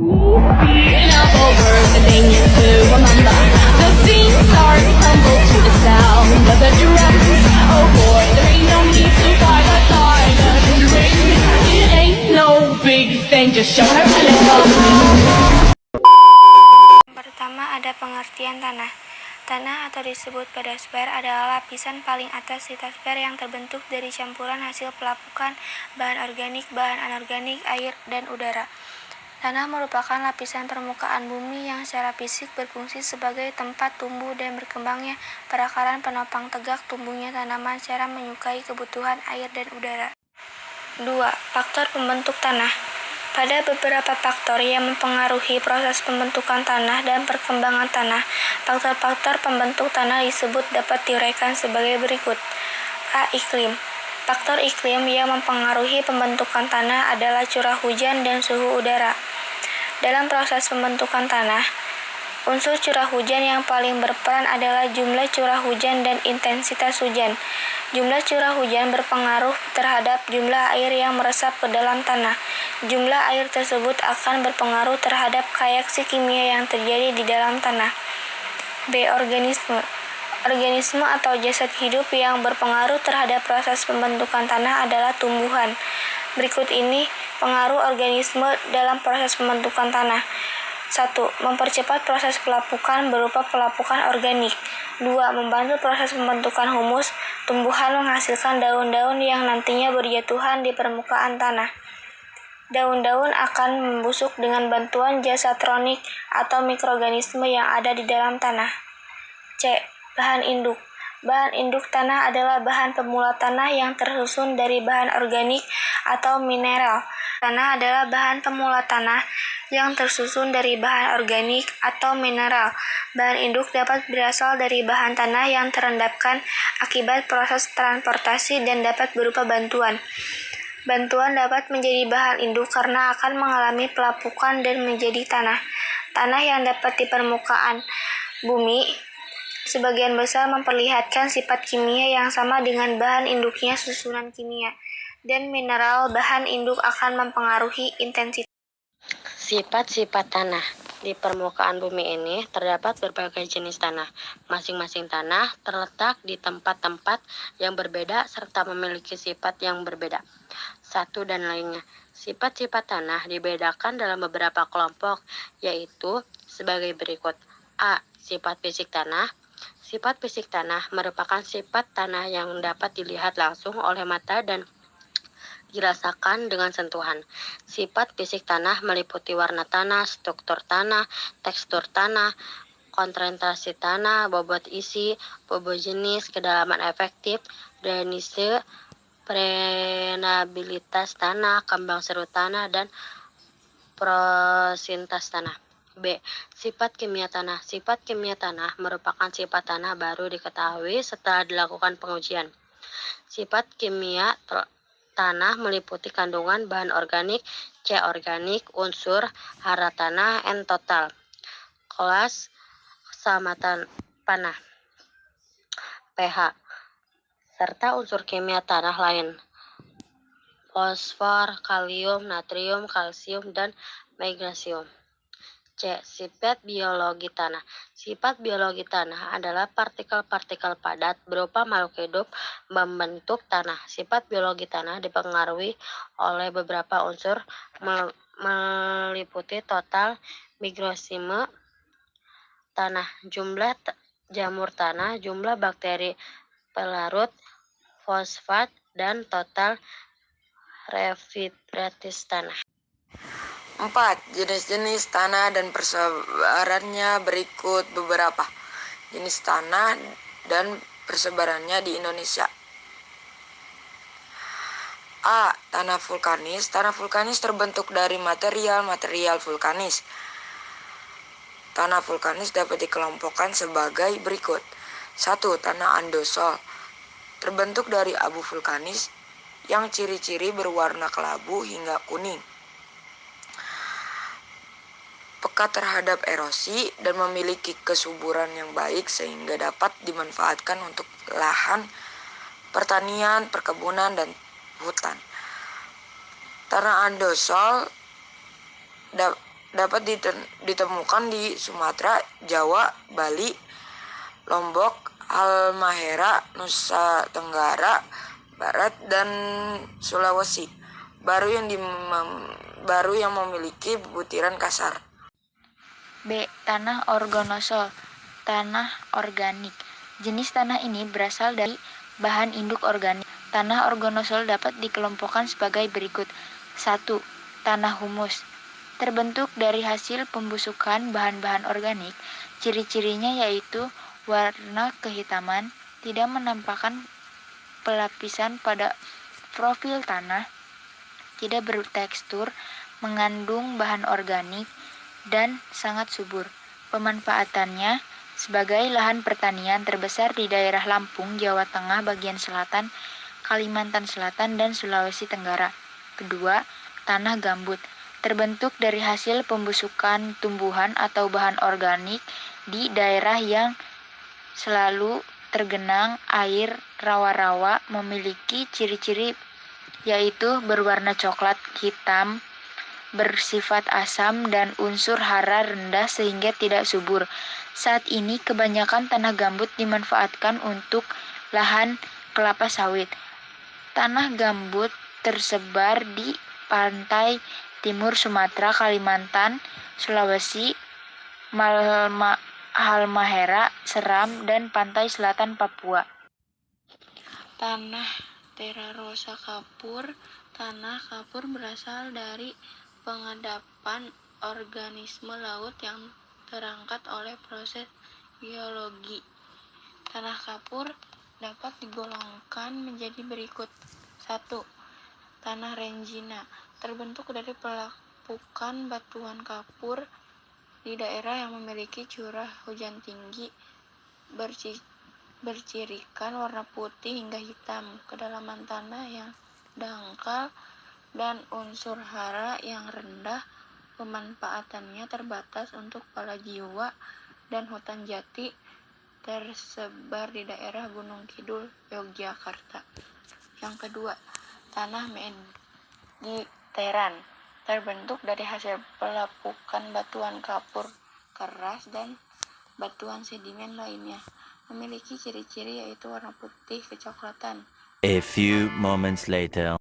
Beating up over the things to remember. The scene starts to crumble to the sound of the drums. Oh boy, there ain't no need to fight a time and ring. It ain't no big thing, just show her and it's all. Pertama ada pengertian tanah. Tanah atau disebut pedosfer adalah lapisan paling atas litosfer yang terbentuk dari campuran hasil pelapukan bahan organik, bahan anorganik, air, dan udara. Tanah merupakan lapisan permukaan bumi yang secara fisik berfungsi sebagai tempat tumbuh dan berkembangnya perakaran penopang tegak tumbuhnya tanaman secara menyukai kebutuhan air dan udara. 2. Faktor pembentuk tanah. Pada beberapa faktor yang mempengaruhi proses pembentukan tanah dan perkembangan tanah, faktor-faktor pembentuk tanah disebut dapat diuraikan sebagai berikut. A. Iklim. Faktor iklim yang mempengaruhi pembentukan tanah adalah curah hujan dan suhu udara. Dalam proses pembentukan tanah, unsur curah hujan yang paling berperan adalah jumlah curah hujan dan intensitas hujan. Jumlah curah hujan berpengaruh terhadap jumlah air yang meresap ke dalam tanah. Jumlah air tersebut akan berpengaruh terhadap reaksi kimia yang terjadi di dalam tanah. B. Organisme. Organisme atau jasad hidup yang berpengaruh terhadap proses pembentukan tanah adalah tumbuhan. Berikut ini pengaruh organisme dalam proses pembentukan tanah. 1. Mempercepat proses pelapukan berupa pelapukan organik. 2. Membantu proses pembentukan humus. Tumbuhan menghasilkan daun-daun yang nantinya berjatuhan di permukaan tanah. Daun-daun akan membusuk dengan bantuan zasatronik atau mikroorganisme yang ada di dalam tanah. C. Bahan induk. Bahan induk tanah adalah bahan pemula tanah yang tersusun dari bahan organik atau mineral. Tanah adalah bahan pemula tanah yang tersusun dari bahan organik atau mineral. Bahan induk dapat berasal dari bahan tanah yang terendapkan akibat proses transportasi dan dapat berupa bantuan. Bantuan dapat menjadi bahan induk karena akan mengalami pelapukan dan menjadi tanah. Tanah yang dapat di permukaan bumi sebagian besar memperlihatkan sifat kimia yang sama dengan bahan induknya susunan kimia, dan mineral bahan induk akan mempengaruhi intensitas. Sifat-sifat tanah. Di permukaan bumi ini terdapat berbagai jenis tanah. Masing-masing tanah terletak di tempat-tempat yang berbeda serta memiliki sifat yang berbeda satu dan lainnya. Sifat-sifat tanah dibedakan dalam beberapa kelompok, yaitu sebagai berikut. A. Sifat fisik tanah. Sifat fisik tanah merupakan sifat tanah yang dapat dilihat langsung oleh mata dan dirasakan dengan sentuhan. Sifat fisik tanah meliputi warna tanah, struktur tanah, tekstur tanah, konsentrasi tanah, bobot isi, bobot jenis, kedalaman efektif, drainase, permeabilitas tanah, kembang seru tanah, dan porositas tanah. B. Sifat kimia tanah. Sifat kimia tanah merupakan sifat tanah baru diketahui setelah dilakukan pengujian. Sifat kimia tanah meliputi kandungan bahan organik, C organik, unsur hara tanah, N total, kelas keselamatan tanah, pH, serta unsur kimia tanah lain, fosfor, kalium, natrium, kalsium, dan magnesium. C. Sifat biologi tanah. Sifat biologi tanah adalah partikel-partikel padat berupa makhluk hidup membentuk tanah. Sifat biologi tanah dipengaruhi oleh beberapa unsur meliputi total mikrosisme tanah, jumlah jamur tanah, jumlah bakteri pelarut, fosfat, dan total refractivitas tanah. 4. Jenis-jenis tanah dan persebarannya berikut beberapa jenis tanah dan persebarannya di Indonesia. A. Tanah vulkanis. Tanah vulkanis terbentuk dari material vulkanis. Tanah vulkanis dapat dikelompokkan sebagai berikut. 1. Tanah andosol. Terbentuk dari abu vulkanis yang ciri-ciri berwarna kelabu hingga kuning, peka terhadap erosi, dan memiliki kesuburan yang baik sehingga dapat dimanfaatkan untuk lahan pertanian, perkebunan, dan hutan. Tanah andosol dapat ditemukan di Sumatera, Jawa, Bali, Lombok, Halmahera, Nusa Tenggara Barat, dan Sulawesi. Baru yang memiliki butiran kasar. B. Tanah organosol, tanah organik. Jenis tanah ini berasal dari bahan induk organik. Tanah organosol dapat dikelompokkan sebagai berikut. 1. Tanah humus. Terbentuk dari hasil pembusukan bahan-bahan organik. Ciri-cirinya yaitu warna kehitaman, tidak menampakkan pelapisan pada profil tanah, tidak bertekstur, mengandung bahan organik, dan sangat subur. Pemanfaatannya sebagai lahan pertanian terbesar di daerah Lampung, Jawa Tengah bagian selatan, Kalimantan Selatan, dan Sulawesi Tenggara. Kedua, tanah gambut. Terbentuk dari hasil pembusukan tumbuhan atau bahan organik di daerah yang selalu tergenang air rawa-rawa, memiliki ciri-ciri yaitu berwarna coklat hitam, bersifat asam, dan unsur hara rendah sehingga tidak subur. Saat ini kebanyakan tanah gambut dimanfaatkan untuk lahan kelapa sawit. Tanah gambut tersebar di pantai timur Sumatera, Kalimantan, Sulawesi, Halmahera, Seram, dan pantai selatan Papua. Tanah Terarosa kapur. Tanah kapur berasal dari pengendapan organisme laut yang terangkat oleh proses geologi. Tanah kapur dapat digolongkan menjadi berikut. 1. Tanah Rengina. Terbentuk dari pelapukan batuan kapur di daerah yang memiliki curah hujan tinggi, bercirikan warna putih hingga hitam, kedalaman tanah yang dangkal, dan unsur hara yang rendah. Pemanfaatannya terbatas untuk pala jiwa dan hutan jati, tersebar di daerah Gunung Kidul, Yogyakarta. Yang kedua, tanah Mediteran. Terbentuk dari hasil pelapukan batuan kapur keras dan batuan sedimen lainnya. Memiliki ciri-ciri yaitu warna putih kecoklatan. A few moments later.